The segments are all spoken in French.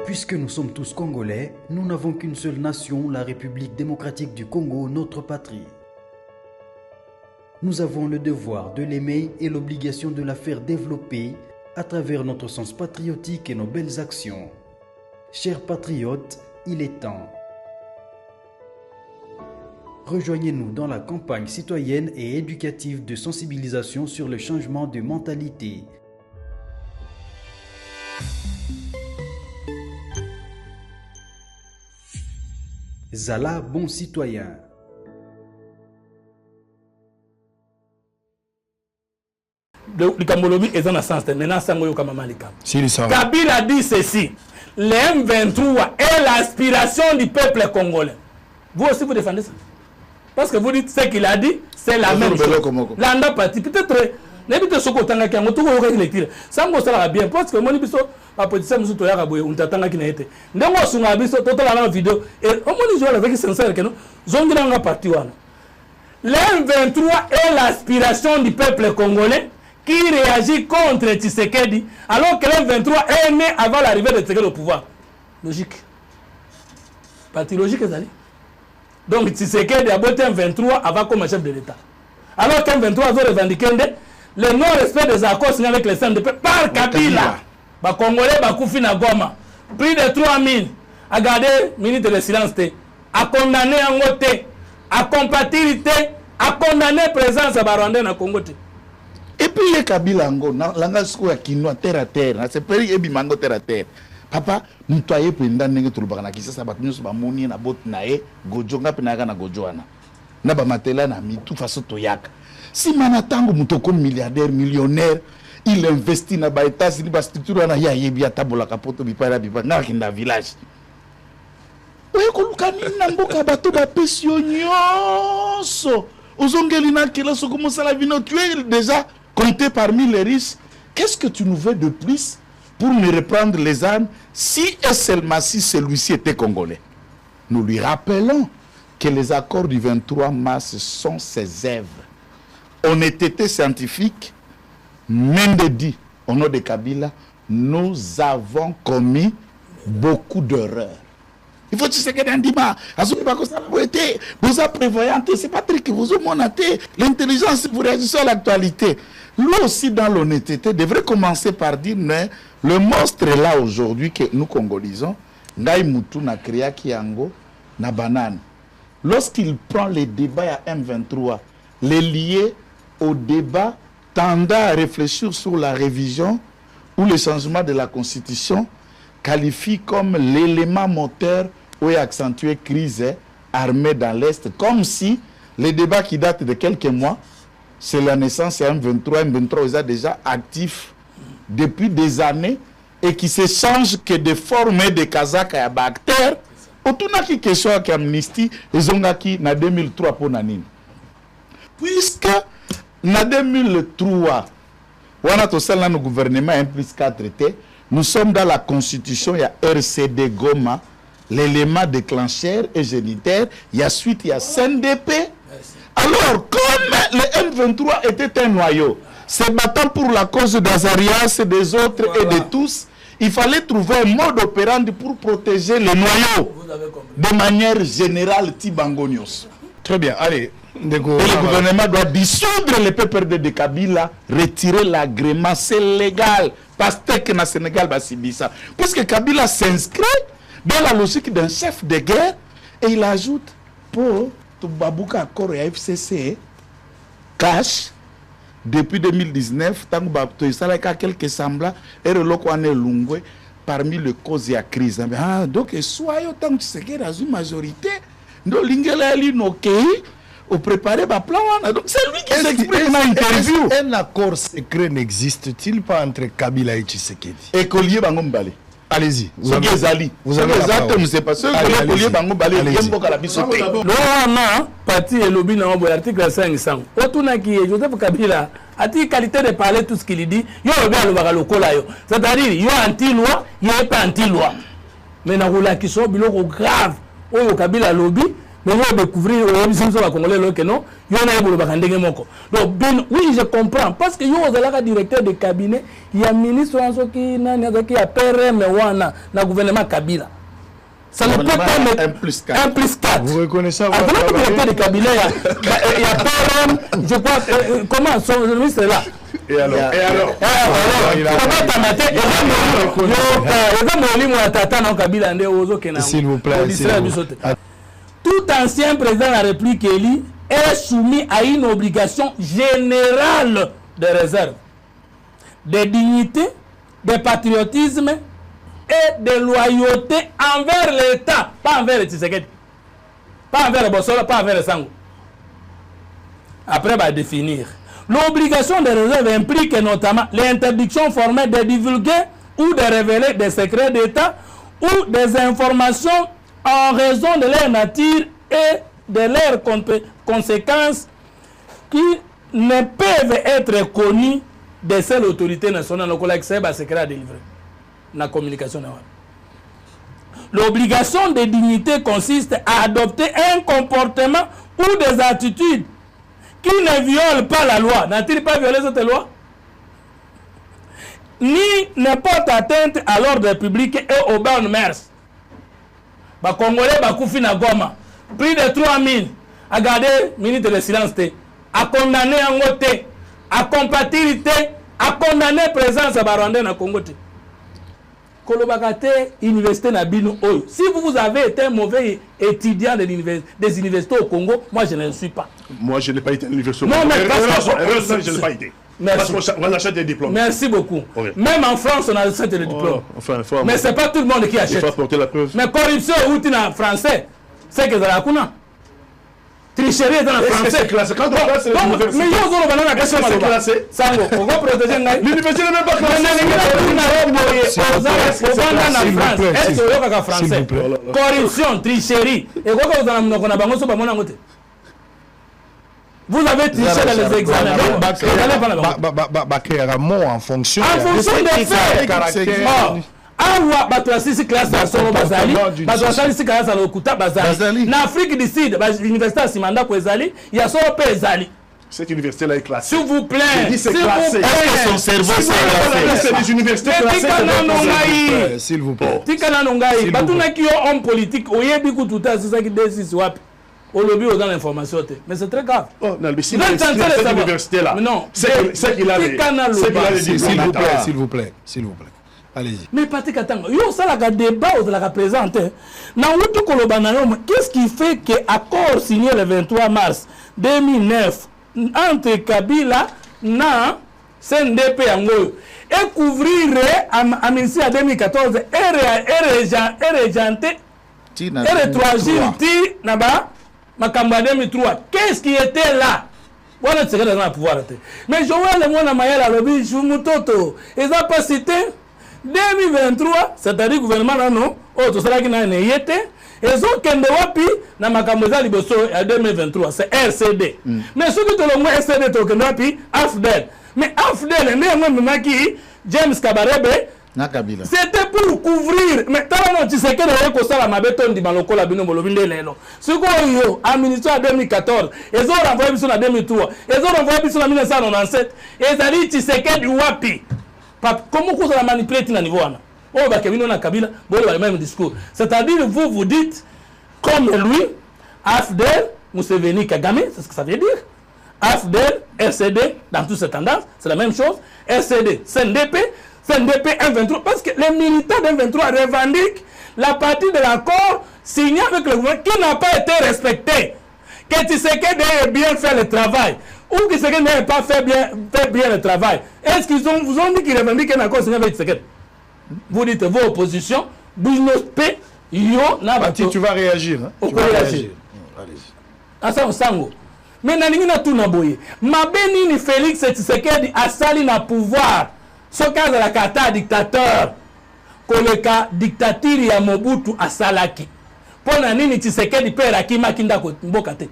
Puisque nous sommes tous Congolais, nous n'avons qu'une seule nation, la République démocratique du Congo, notre patrie. Nous avons le devoir de l'aimer et l'obligation de la faire développer à travers notre sens patriotique et nos belles actions. Chers patriotes, il est temps. Rejoignez-nous dans la campagne citoyenne et éducative de sensibilisation sur le changement de mentalité. Zala bon citoyen. Le Kamolobi est dans le sens de maintenant Kabila dit ceci: le M23 est l'aspiration du peuple congolais. Vous aussi vous défendez ça? Parce que vous dites ce qu'il a dit, c'est la même chose. L'anda parti peut-être n'habite ce côté là qui a tout électrique. Ça me sera bien parce que mon biso la politique nous to yaka boye on t'attend qui n'a été. Ndengo sunga biso total la vidéo et on me dit avec sincère que nous zongira nga parti wana. Le M23 est l'aspiration du peuple congolais qui réagit contre Tshisekedi alors que le M23 est né avant l'arrivée de Tshisekedi au pouvoir. Logique. Parti logique ezali. Donc Tshisekedi a voté un 23 avant comme chef de l'État. Alors qu'un 23 a revendiqué le non-respect des accords signés avec les CNDP par Kabila. Les Congolais Bakoufi na Goma. Plus de 3000 a gardé minute de silence, a condamné en côté, a compatirité, a condamné présence à Barandé na Congo. Et puis les Kabila ngo langa siko ya kinwa terre à terre, c'est peri ebi mango terre à terre. Papa, nous toyé penda ndenge tulubaka kisa sabat nyuso ba moni na bot nae gojo ngapi na kana gojoana. Na ba matela na mi tout façon toyaka. Si manatango mutoko milliardaire millionnaire, il investit na ba États-Unis ba structure na ya yebi atabola kapoto bipara bipanga kinda village. Oye kolukani na mboka bato ba pesio nyonso. Ozongeli na kila soko mosala vino, tu es déjà compté parmi les riches. Qu'est-ce que tu nous veux de plus pour me reprendre les armes si et seulement si celui-ci était congolais? Nous lui rappelons que les accords du 23 mars sont ses œuvres. Honnêteté scientifique, Mende dit, au nom de Kabila, nous avons commis beaucoup d'erreurs. Il faut que tu sais que vous avez prévoyant, c'est pas truc que vous avez monté. L'intelligence, vous réagissez à l'actualité. Lui aussi, dans l'honnêteté, devrait commencer par dire, mais le monstre est là aujourd'hui que nous congolisons. Ngai Moutou na Kriya Kiango na banane. Lorsqu'il prend les débats à M23, les lier au débat tendant à réfléchir sur la révision ou le changement de la Constitution, qualifie comme l'élément moteur où est accentuée crise armée dans l'Est, comme si les débats qui datent de quelques mois, c'est la naissance de M23, M23 est déjà actif depuis des années et qui se change que de former des Kazakhs et Bactères. Autour qui question qui amnistie, ils ont acquis en 2003 pour Nanine. Puisque en 2003, on a tout ça dans le gouvernement 1+4T, nous sommes dans la constitution, il y a RCD Goma, l'élément déclencheur et génitaire, il y a suite, il y a CNDP. Alors, comme le M23 était un noyau, se battant pour la cause d'Azarias et des autres et de tous, il fallait trouver un mode opérandi pour protéger les noyaux de manière générale Tibangonios. Très bien, allez. Et le gouvernement doit dissoudre les PPRD de Kabila, retirer l'agrément, c'est légal. Parce que le Sénégal va subir ça. Puisque Kabila s'inscrit dans la logique d'un chef de guerre et il ajoute pour Babouka Accord et FCC cash depuis 2019, tant que ça a quelques semblants et le parmi les causes de la crise. Donc, soyez autant que tu sais qu'il y a une majorité, nous l'ingénieur au préparer ma plan. Donc c'est lui qui s'exprime dans l'interview. Un accord secret n'existe-t-il pas entre Kabila et Tshisekedi? Et Collier Bangombale. Allez-y. Vous avez la parole. Ne sais pas ce que Collier Bangombale est beaucoup à la bisoté. Non, parti et lobby dans l'article 500. Autour qui est Joseph Kabila a-t-il qualité de parler tout ce qu'il dit? Il y a le local. C'est-à-dire, il y a anti-loi, il n'y a pas anti-loi. Mais dans la qui sont grave, au Kabila lobby, Mais vous découvrir, les Congolais, que non, il y en a donc, oui, je comprends. Parce que il y a un directeur de cabinet, il y a un ministre qui a PRM, dans le gouvernement Kabila. Ça ne peut pas mettre 1 plus 4. Vous reconnaissez votre directeur de cabinet, il y a PRM, je crois, comment son ministre est là. Et alors s'il vous plaît. Tout ancien président de la République élu est soumis à une obligation générale de réserve, de dignité, de patriotisme et de loyauté envers l'État, pas envers les Tshisekedi, pas envers les Bossolo, pas envers les Sango. Après, va définir. L'obligation de réserve implique notamment l'interdiction formelle de divulguer ou de révéler des secrets d'État ou des informations en raison de leur nature et de leurs conséquences qui ne peuvent être connues de celles autorités nationales qui ont accès à secret à délivrer. La communication. L'obligation de dignité consiste à adopter un comportement ou des attitudes qui ne violent pas la loi. N'a-t-il pas violé cette loi? Ni ne porte atteinte à l'ordre public et aux bonnes mœurs. Les Congolais bakoufi na Goma. Plus de 3000 à garder minute de silence, à condamner en côté, à compatir, à condamner présence à Barandé na Congo. Kolobakate université na bino oyo. Si vous avez été un mauvais étudiant des universités au Congo, moi je ne le suis pas. Moi je n'ai pas été à l'université. Non, mais je n'ai pas été. Merci. Parce qu'on achète des diplômes. Merci beaucoup. Okay. Même en France, on achète des diplômes. Mais ce n'est pas tout le monde qui achète. Il faut apporter la preuve. Mais corruption ou en français, c'est que dans la Kuna. Tricherie dans le français. C'est classé. Quand on classe l'université. Mais yo zolo banana question c'est classé. Sango, on va protéger ngai. L'université n'est même pas classée. Est-ce que yoka français? Corruption, tricherie. Et quoi que vous en avez na bango so ba mona ngote. Vous avez triché dans les examens. En fonction des faits. Awa batwasisi classe à Soro Bazali, batwasisi classe à Lokuta Bazali. En Afrique du Sud, l'université à Simanda Kwezali, il y a Soro Pezali. Cette université-là est classée. S'il vous plaît. C'est classé. Son cerveau, c'est des universités classées. S'il vous plaît. Tikana Nongai, batuna ki homme politique, oyebi kututa c'est ça qui décide wapi. Au lobby dans l'information, mais c'est très grave. Oh, non, mais si cette université-là, non, c'est qu'il a s'il vous plaît. Allez-y. Mais Patrick Katanga, yo ça la débat ou la présenter. Qu'est-ce qui fait que accord signé le 23 mars 2009 entre Kabila na CNDP Angoyo et couvrir à ministère 2014 et rejanté et retroagir naba makamba 2003. Qu'est-ce qui était là? On a tiré dans le pouvoir. Mais Joël et moi Mayala lobby Jumutoto, ils ont pas cité 2023, c'est-à-dire le gouvernement non, tout cela qui n'a été, ils ont kende wapi na makamboza liboso à 2023, c'est RCD. Mais ce que tout le monde RCD to kende wapi AFDEL. Mais AFDEL n'est même qui James Kabarebe na Kabila. C'était pour couvrir, mais tant tu sais que le ko sala mabeton di baloko la bino molobinde lelo. Ce qu'on yo administré en 2014, ils ont renvoyé biso en 2003, ils ont renvoyé biso en 1997, et zali tu sais que du wapi. Comment vous allez manipuler à niveau là? Oh, bah, Kevin, on a Kabila, bon, le même discours. C'est-à-dire, vous dites, comme lui, AFDEL, Museveni, Kagame, c'est ce que ça veut dire. AFDEL, RCD, dans toutes ces tendances, c'est la même chose. RCD, CNDP, M23, parce que les militants d'M23 revendiquent la partie de l'accord signé avec le gouvernement qui n'a pas été respecté. Que tu sais qu'il a bien fait le travail. Ou qui Tshisekedi n'a pas fait bien le travail. Est-ce qu'ils vous ont dit qu'ils revendiquent un accord signé avec Tshisekedi? Vous dites vos oppositions, Bouinospé, Yo, Nabati. Tu vas réagir. Tu vas réagir. Allez-y. Sango. Mais Nanini na tout naboye. Mabeni ni Félix Tshisekedi a sali na pouvoir. Ce cas de la carte dictateur. Koleka dictature ya Mobutu a salaki. Pour Nanini Tshisekedi père Akima Kinda Mbokate.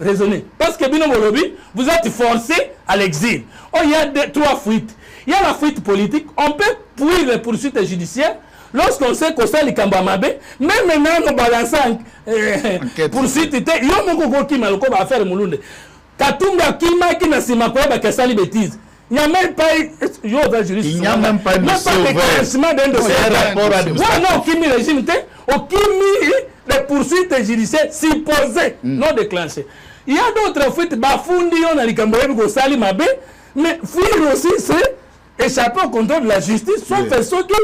Raisonnez. Parce que Bino Molobi, vous êtes forcé à l'exil. Oh, il y a trois fuites. Il y a la fuite politique. On peut fuir les poursuites judiciaires. lorsqu'on sait qu'on sait les Kambamabe, même maintenant nous balançons pour citer, il y a mon coco qui m'a le coup à faire Moulunde. Katumba Kima qui n'a si ma quoi que ça les bêtises. Il n'y a même pas il n'y a même pas de déclenchement d'un dossier. Non, Kimi régime, au Kimi les poursuites judiciaires supposées non déclenchées. Il y a d'autres fuites, Bafundi, on a les Cambodgiens qui Sali Mabé, mais fuir aussi, c'est échapper au contrôle de la justice, sauf ceux qui,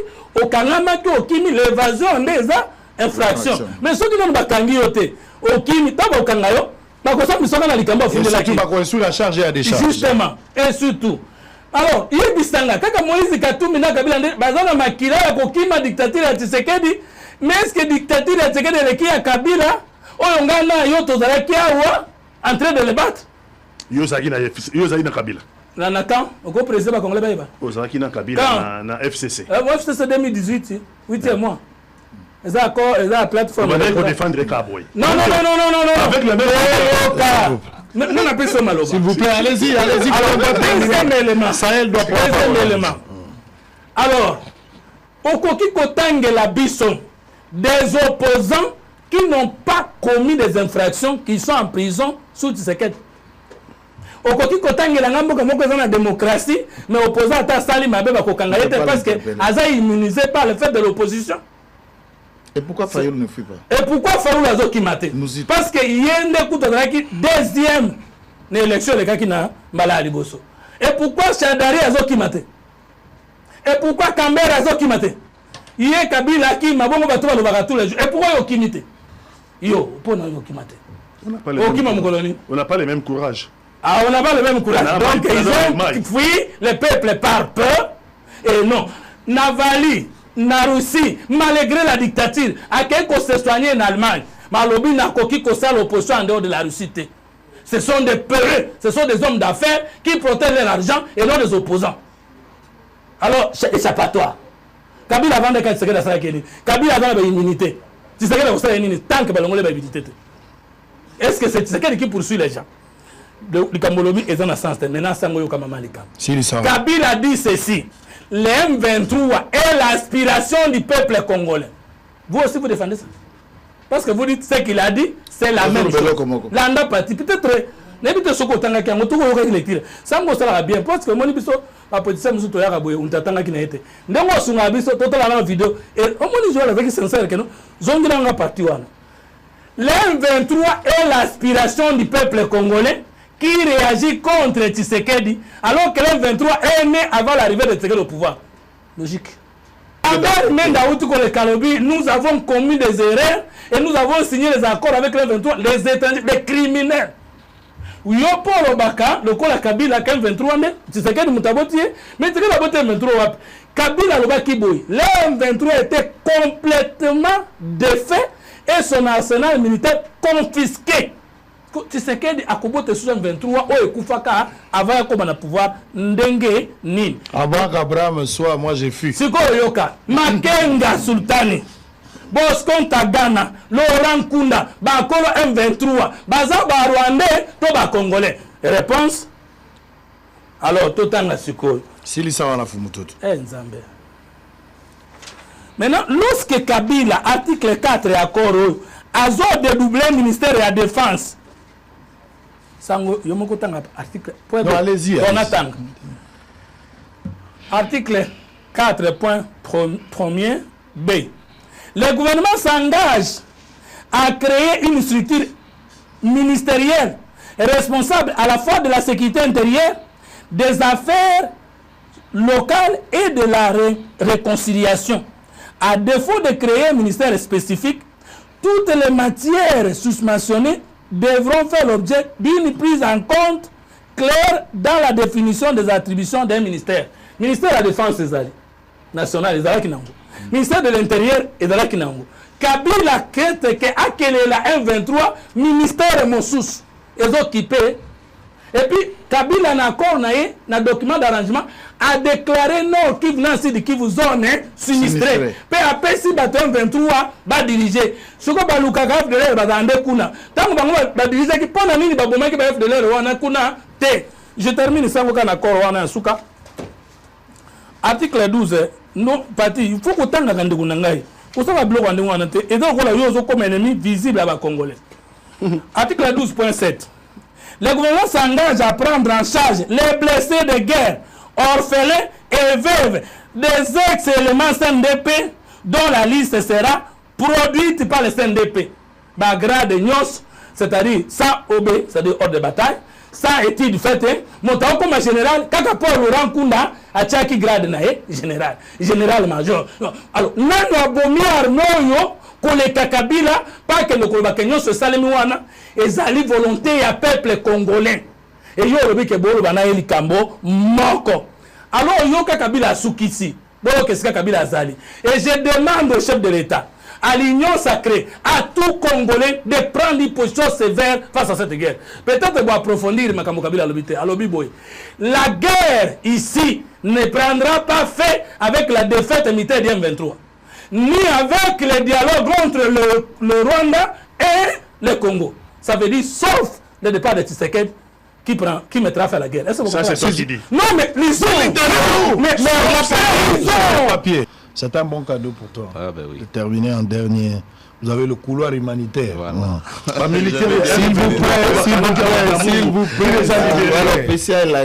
au Kanama, qui au Kimi, l'évasion des infractions. Mais ceux qui n'ont pas Kangioté, au Kimi, t'as au Kangayo, sous la charge et à décharge. Justement, et surtout. Alors, il y a Bistanga, quand Moïse Katoumi n'a Kabila, Bazana Makila, Kokima, dictature à Tshisekedi, mais est-ce que dictature à Tshisekedi est qui à Kabila, Oyongana, Yotozala, qui a en train de le battre? Yozaki na Kabila. Là, Nathan, au président Congolais Baïba. Yozaki na Kabila, na FCC. FCC 2018, 8 mois. Ils ont encore la plateforme. On va défendre Kaboué. Non. Avec le même. Non, on appelle ça Maloba. S'il vous plaît, allez-y. Deuxième élément. Sahel doit prendre. Deuxième élément. Alors, au Koki Kotangue la Bisson, des opposants qui n'ont pas commis des infractions, qui sont en prison sous Tshisekedi. Au Koki Kotangue la Ngambo comme on la démocratie, mais opposant à Salim Abeba Kokangayete parce que Aza est immunisé par le fait de l'opposition. Et pourquoi Fayoul ne fuit pas? Et pourquoi Fayoul a zo Kimate? Parce que il y a un coup de deuxième élection les gars qui n'a malade Liboso. Et pourquoi Chadari a zo Kimate? Et pourquoi Kambere a zo Kimate? Il y a Kabila qui m'a bon bateau le tous les jours. Et pourquoi yo Kimite? Yo, pour nous yo Kimate. On n'a pas les mêmes courage. Ah, on n'a pas le même courage. Donc ils ont fui le peuple par peur. Et non, Navali, na Russie, malgré la dictature, à quel qu'on se soigner en Allemagne, Malobi n'a coquille qu'on sait l'opposition en dehors de la Russie. Ce sont des peureux, ce sont des hommes d'affaires qui protègent leur argent et non des opposants. Alors, échappatoire. Kabila avant de faire la Sarakeni, Kabila avant l'immunité. Tu sais que la tant que l'on a l'immunité. Est-ce que c'est ce qui poursuit les gens? Le Kamolobi est dans le sens de maintenant, Kabila dit ceci. Le M23 est l'aspiration du peuple congolais. Vous aussi, vous défendez ça? Parce que vous dites ce qu'il a dit, c'est la même chose. L'anda parti. Peut-être, n'habitez ce qu'on a tout le ça me sera bien. Parce que mon épisode, la politique, nous sommes à on t'attend qu'il n'a été. Nous sommes à la vidéo. Et on m'a dit avec sincère que nous sommes parti. Le M23 est l'aspiration du peuple congolais qui réagit contre Tshisekedi, alors que le 23 est né avant l'arrivée de Tshisekedi au pouvoir. Logique. Nous avons commis des erreurs et nous avons signé les accords avec le 23, les étrangers, les criminels. Oui, pour Obaka, le col à Kabila, le 23, Tshisekedi Moutabotié, mais Tshisekedi le 23, Kabila le Bakiboui. Le 23 était complètement défait et son arsenal militaire confisqué. Tshisekedi a kobote sous 23 o ekufaka avant comme na pouvoir ndenge nini avant qu'Abraham soit moi j'ai fui siko yoka Makenga Sultani Bosco Ntagana Laurent Kunda bakolo M23 baza ba Rwandais to ba Congolais réponse alors totanga siko silisa wana fumutoto nzambe. Maintenant lorsque Kabila article 4 accord azo dédoubler ministère de la défense Sango, article. Non, allez-y. Article 4.1 B. Le gouvernement s'engage à créer une structure ministérielle responsable à la fois de la sécurité intérieure, des affaires locales et de la réconciliation. À défaut de créer un ministère spécifique, toutes les matières susmentionnées devront faire l'objet d'une prise en compte claire dans la définition des attributions d'un ministère. Ministère de la Défense nationale, ministère de l'Intérieur et de la Kinango. Kabila Kete que la M23, ministère Moussous, est occupé. Et puis, Kabila n'a accord na document d'arrangement a déclaré non qui venant de qui vous zone sinistré. Peu après si bateau 23 va diriger. Ce que baluka de l'air va dans kuna. Tant que va diriger qui pendant nini ba boma qui va de l'air wana kuna te. Je termine ça avec un accord wana suka. Article 12 Non, Pati, il faut qu'autant de Gandhi Gounangaï. Pour ça, il faut que et donc, voilà, il y a comme ennemi visible à la Congolais. Article 12.7. Le gouvernement s'engage à prendre en charge les blessés de guerre, orphelins et veuves des ex-éléments CNDP dont la liste sera produite par le CNDP. Grade Nyos, c'est-à-dire sans OB, c'est-à-dire hors de bataille, sans étude faite, montant comme un général, quand Paul Laurent Kunda a tchaki grade nae, général major. Alors, nous avons bomi arnoyo, qu'on les kakabila, pas que le Kolbakenyo se salemiwana, et zali volonté à peuple congolais. Et yo le que bolo bana eli kambo moko. Alors yo kakabila soukisi, bolo que c'est kakabila zali. Et je demande au chef de l'État, à l'Union sacrée, à tout Congolais de prendre une position sévère face à cette guerre. Peut-être pour approfondir Makambo Kabila Lobité, à Lobiboy. La guerre ici ne prendra pas fait avec la défaite militaire du M23, ni avec le dialogue entre le Rwanda et le Congo. Ça veut dire sauf le départ de Tshisekedi qui mettra fin à la guerre. Ça, c'est toi qui dis. Non, mais lisons. Mais papier. C'est un bon cadeau pour toi. Ah ben oui. De terminer en dernier. Vous avez le couloir humanitaire. Voilà. S'il vous plaît, s'il vous plaît, s'il vous plaît.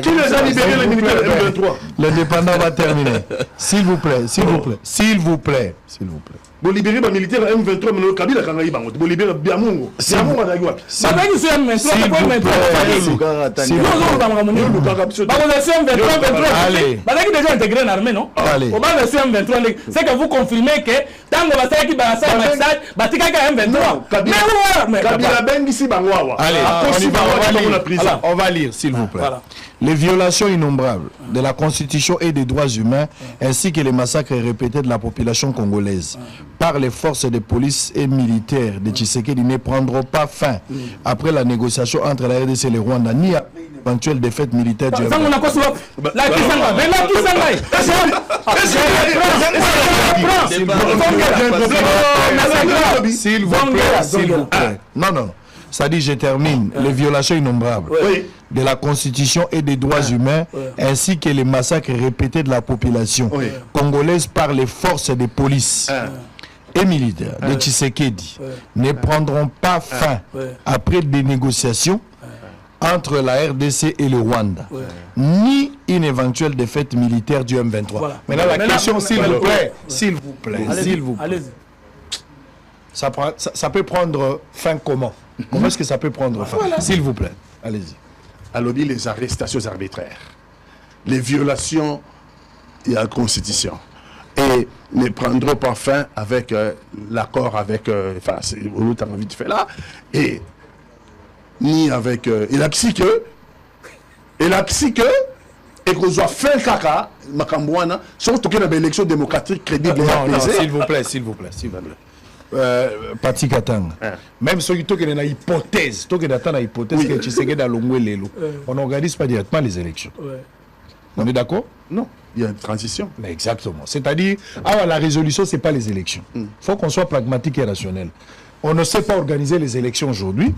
Qui les a libérés, les militaires M23? Le dépendant va terminer. S'il vous plaît, s'il vous plaît, s'il vous plaît, s'il vous plaît. Vous libérez les militaires M23, mais le Kabila Kangaï Bango. Vous libérez Biamungo. Biamungo à Nagua. Ça va nous faire M23. Allez. Déjà intégré en armée, non? Allez. Au bas de M23, c'est que vous confirmez que tant que vous avez qui balance un message, Batika M23. Mais Kabila Ben ici Bangoa. Allez, on va lire, s'il vous plaît. Les violations innombrables de la Constitution et des droits humains, ainsi que les massacres répétés de la population congolaise par les forces de police et militaires de Tshisekedi ne prendront pas fin après la négociation entre la RDC et le Rwanda, ni après une éventuelle défaite militaire du S'il vous plaît. Non. Ça dit, je termine. Les violations innombrables de la Constitution et des droits humains, ainsi que les massacres répétés de la population congolaise par les forces de police et militaires de Tshisekedi ne prendront pas fin après des négociations entre la RDC et le Rwanda, ni une éventuelle défaite militaire du M23. Maintenant, la question, s'il vous plaît, ça peut prendre fin comment? Comment est-ce que ça peut prendre fin? S'il vous plaît, allez-y. Alors, les arrestations arbitraires, les violations de la Constitution, et ne prendront pas fin avec l'accord avec, enfin, c'est l'autre envie de faire là, et ni avec, et la psyche, et qu'on soit fin caca, Makambouana, surtout qu'il y a une élection démocratique crédible et apaisée. S'il vous plaît, s'il vous plaît. Pati Katanga. Même ceux qui ont une hypothèse, que Tshisekedi a l'ongwe lelo, on n'organise pas directement les élections. On est d'accord? Non, il y a une transition. Mais exactement. C'est-à-dire, la résolution, ce n'est pas les élections. Il faut qu'on soit pragmatique et rationnel. On ne sait pas organiser les élections aujourd'hui,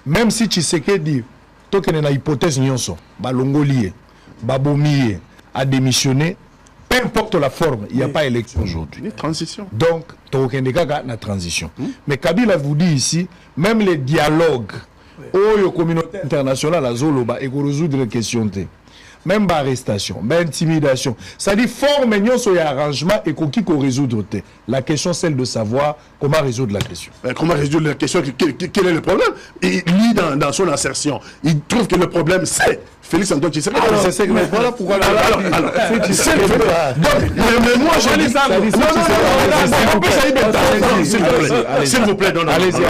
même si Tshisekedi, tout qu'il y a une hypothèse, Balongolié, Babomié, a démissionné. Peu importe la forme, il n'y a pas élection aujourd'hui. Une transition. Donc, la transition. Mais Kabila vous dit ici, même les dialogues, la communauté internationale a Zoloba et résoudre les questions. Même arrestation, intimidation. Ça dit forme et arrangement et qu'on résoudre. La question c'est de savoir comment résoudre la question. Comment résoudre la question? Quel est le problème? Et lui, dans son assertion, il trouve que le problème c'est Félix Antoine Tshisekedi. C'est voilà pourquoi. Mais moi je dis ça. S'il vous plaît, allez-y.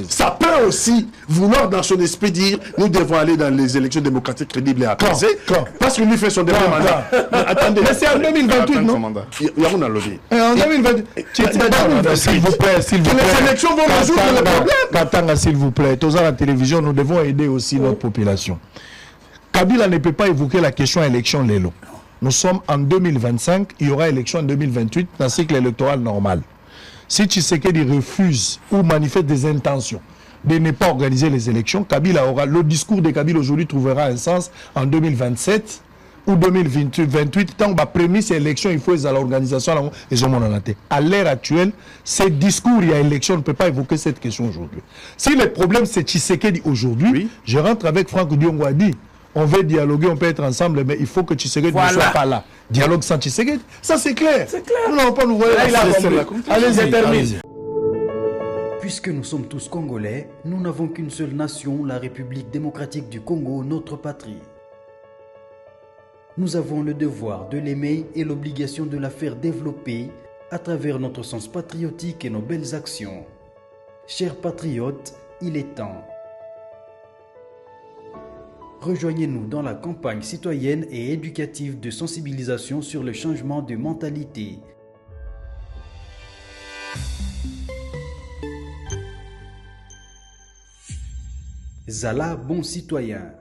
Ça peut aussi vouloir dans son esprit dire nous devons aller dans les élections démocratiques crédibles et apaisées. Parce qu'il lui fait son dernier mandat. Attendez. Mais c'est en 2028, non? Il y a un lobby. En 2028. S'il vous plaît, s'il vous plaît. Les élections vont résoudre le problème. Katanga, s'il vous plaît. Tous à la télévision, nous devons aider aussi notre population. Kabila ne peut pas évoquer la question élection Lélo. Nous sommes en 2025, il y aura élection en 2028 dans le cycle électoral normal. Si Tshisekedi refuse ou manifeste des intentions de ne pas organiser les élections, Kabila aura, le discours de Kabila aujourd'hui trouvera un sens en 2027 ou 2028, tant que prémisse élection, il faut à l'organisation et à l'ère actuelle, ces discours, il y a élection, on ne peut pas évoquer cette question aujourd'hui. Si le problème c'est Tshisekedi aujourd'hui, je rentre avec Franck Diongoadi. On veut dialoguer, on peut être ensemble, mais il faut que Tshisekedi ne soit pas là. Dialogue sans Tshisekedi, ça c'est clair. C'est clair. Nous n'allons pas nous voir. Allez-y, termine. Puisque nous sommes tous Congolais, nous n'avons qu'une seule nation, la République démocratique du Congo, notre patrie. Nous avons le devoir de l'aimer et l'obligation de la faire développer à travers notre sens patriotique et nos belles actions. Chers patriotes, il est temps. Rejoignez-nous dans la campagne citoyenne et éducative de sensibilisation sur le changement de mentalité. Zala, bon citoyen.